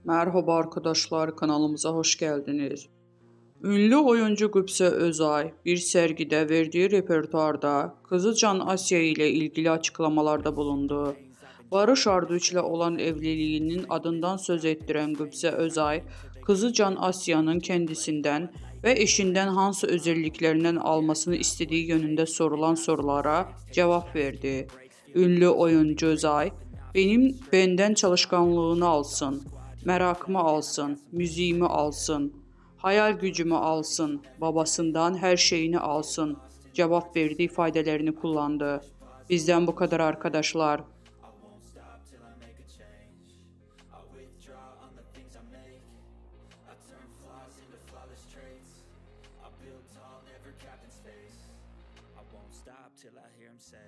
Merhaba arkadaşlar, kanalımıza hoş geldiniz. Ünlü oyuncu Qübsə Özay bir sergide verdiği repertuarda Kızılcan Asya ile ilgili açıklamalarda bulundu. Barış Arduç ile olan evliliğinin adından söz ettiren Qübsə Özay, Kızılcan Asya'nın kendisinden ve eşinden hansı özelliklerinden almasını istediği yönünde sorulan sorulara cevap verdi. Ünlü oyuncu Özay, benden çalışkanlığını alsın, merakımı alsın, müziğimi alsın, hayal gücümü alsın, babasından her şeyini alsın cevap verdi ifadelerini kullandı. Bizden bu kadar arkadaşlar. I won't stop till I hear him say